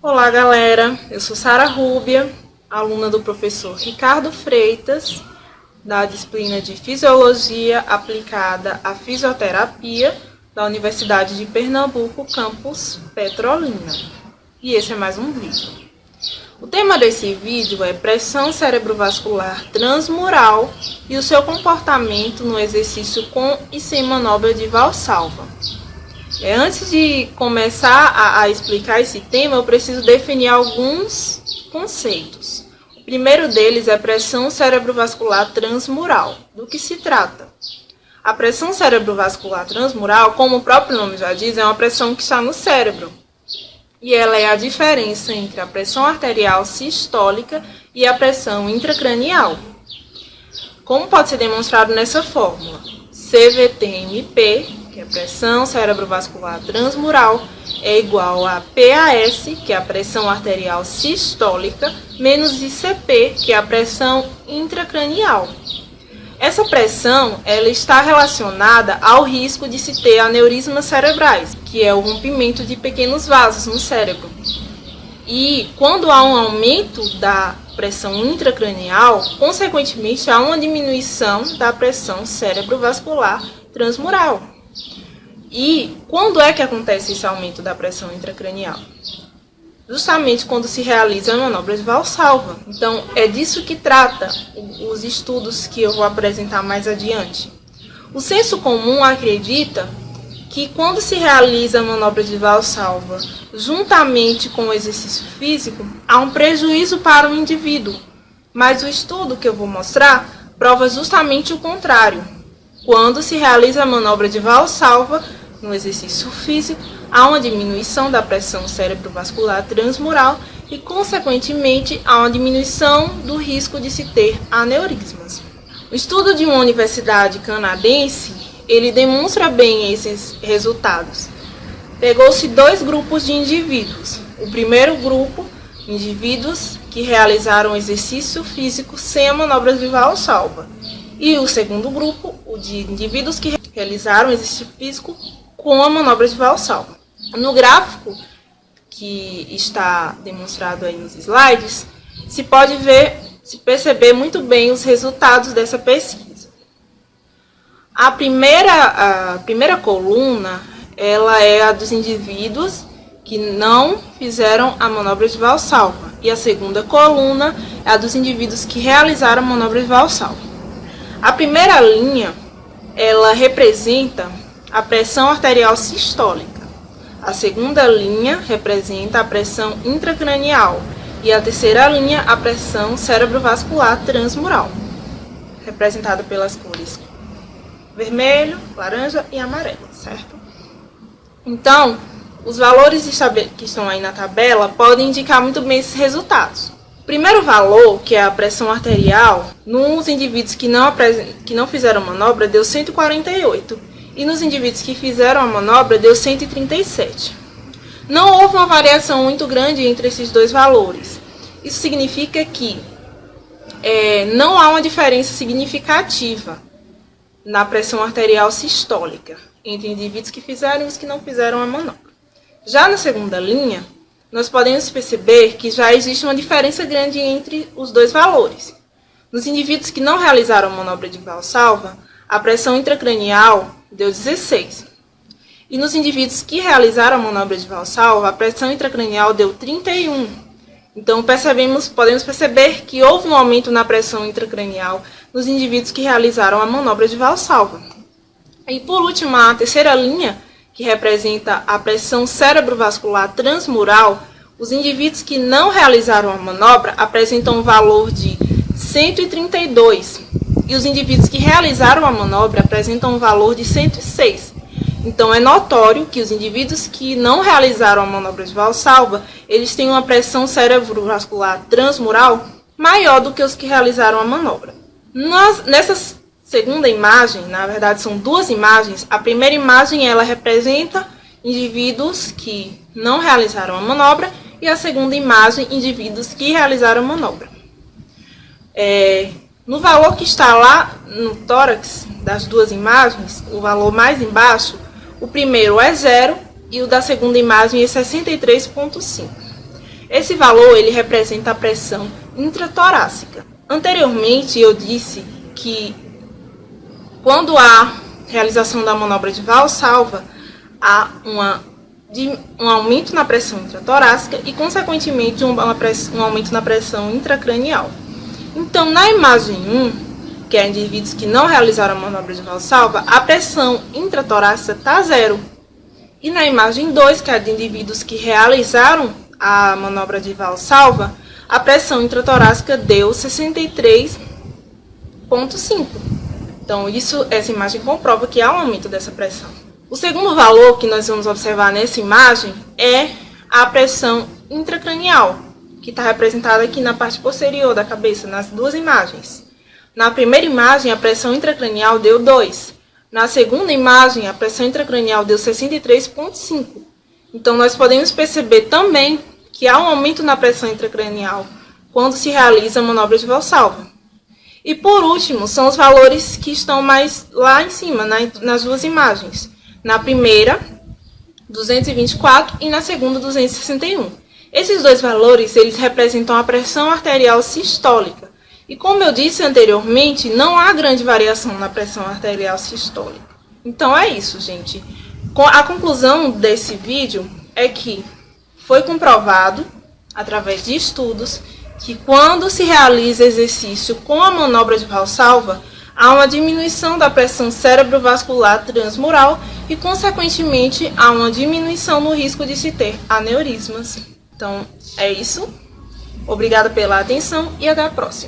Olá, galera! Eu sou Sara Rúbia, aluna do professor Ricardo Freitas, da disciplina de Fisiologia Aplicada à Fisioterapia da Universidade de Pernambuco, campus Petrolina. E esse é mais um vídeo. O tema desse vídeo é pressão cerebrovascular transmural e o seu comportamento no exercício com e sem manobra de Valsalva. Antes de começar a explicar esse tema, eu preciso definir alguns conceitos. O primeiro deles é pressão cerebrovascular transmural. Do que se trata? A pressão cerebrovascular transmural, como o próprio nome já diz, é uma pressão que está no cérebro. E ela é a diferença entre a pressão arterial sistólica e a pressão intracranial. Como pode ser demonstrado nessa fórmula? CVT-MP, que é a pressão cerebrovascular transmural, é igual a PAS, que é a pressão arterial sistólica, menos ICP, que é a pressão intracranial. Essa pressão ela está relacionada ao risco de se ter aneurismas cerebrais, que é o rompimento de pequenos vasos no cérebro. E quando há um aumento da pressão intracranial, consequentemente há uma diminuição da pressão cerebrovascular transmural. E quando é que acontece esse aumento da pressão intracranial? Justamente quando se realiza a manobra de Valsalva. Então, é disso que trata os estudos que eu vou apresentar mais adiante. O senso comum acredita que quando se realiza a manobra de Valsalva juntamente com o exercício físico, há um prejuízo para o indivíduo. Mas o estudo que eu vou mostrar prova justamente o contrário. Quando se realiza a manobra de Valsalva no exercício físico, há uma diminuição da pressão cerebrovascular transmural e, consequentemente, há uma diminuição do risco de se ter aneurismas. O estudo de uma universidade canadense, ele demonstra bem esses resultados. Pegou-se dois grupos de indivíduos. O primeiro grupo, indivíduos que realizaram exercício físico sem a manobra de Valsalva. E o segundo grupo, o de indivíduos que realizaram exercício físico com a manobra de Valsalva. No gráfico que está demonstrado aí nos slides, se perceber muito bem os resultados dessa pesquisa. A primeira coluna, ela é a dos indivíduos que não fizeram a manobra de Valsalva. E a segunda coluna é a dos indivíduos que realizaram a manobra de Valsalva. A primeira linha, ela representa a pressão arterial sistólica. A segunda linha representa a pressão intracranial. E a terceira linha, a pressão cerebrovascular transmural, representada pelas cores vermelho, laranja e amarelo, certo? Então, os valores que estão aí na tabela podem indicar muito bem esses resultados. O primeiro valor, que é a pressão arterial, nos indivíduos que não fizeram manobra, deu 148. E nos indivíduos que fizeram a manobra, deu 137. Não houve uma variação muito grande entre esses dois valores. Isso significa que não há uma diferença significativa na pressão arterial sistólica entre indivíduos que fizeram e os que não fizeram a manobra. Já na segunda linha, nós podemos perceber que já existe uma diferença grande entre os dois valores. Nos indivíduos que não realizaram a manobra de Valsalva, a pressão intracranial deu 16. E nos indivíduos que realizaram a manobra de Valsalva, a pressão intracranial deu 31. Então, podemos perceber que houve um aumento na pressão intracranial nos indivíduos que realizaram a manobra de Valsalva. E, por último, a terceira linha, que representa a pressão cerebrovascular transmural, os indivíduos que não realizaram a manobra apresentam um valor de 132. E os indivíduos que realizaram a manobra apresentam um valor de 106. Então, é notório que os indivíduos que não realizaram a manobra de Valsalva, eles têm uma pressão cerebrovascular transmural maior do que os que realizaram a manobra. Nessa segunda imagem, na verdade são duas imagens. A primeira imagem, ela representa indivíduos que não realizaram a manobra e a segunda imagem, indivíduos que realizaram a manobra. No valor que está lá no tórax das duas imagens, o valor mais embaixo, o primeiro é 0 e o da segunda imagem é 63,5. Esse valor ele representa a pressão intratorácica. Anteriormente eu disse que quando há realização da manobra de valsalva, há um aumento na pressão intratorácica e, consequentemente, um aumento na pressão intracranial. Então, na imagem 1, que é indivíduos que não realizaram a manobra de valsalva, a pressão intratorácica está 0. E na imagem 2, que é de indivíduos que realizaram a manobra de valsalva, a pressão intratorácica deu 63,5. Então, essa imagem comprova que há um aumento dessa pressão. O segundo valor que nós vamos observar nessa imagem é a pressão intracranial, que está representada aqui na parte posterior da cabeça, nas duas imagens. Na primeira imagem, a pressão intracranial deu 2. Na segunda imagem, a pressão intracranial deu 63,5. Então, nós podemos perceber também que há um aumento na pressão intracranial quando se realiza a manobra de valsalva. E, por último, são os valores que estão mais lá em cima, nas duas imagens. Na primeira, 224 e na segunda, 261. Esses dois valores eles representam a pressão arterial sistólica. E como eu disse anteriormente, não há grande variação na pressão arterial sistólica. Então é isso, gente. A conclusão desse vídeo é que foi comprovado, através de estudos, que quando se realiza exercício com a manobra de valsalva, há uma diminuição da pressão cerebrovascular transmural e, consequentemente, há uma diminuição no risco de se ter aneurismas. Então, é isso. Obrigada pela atenção e até a próxima.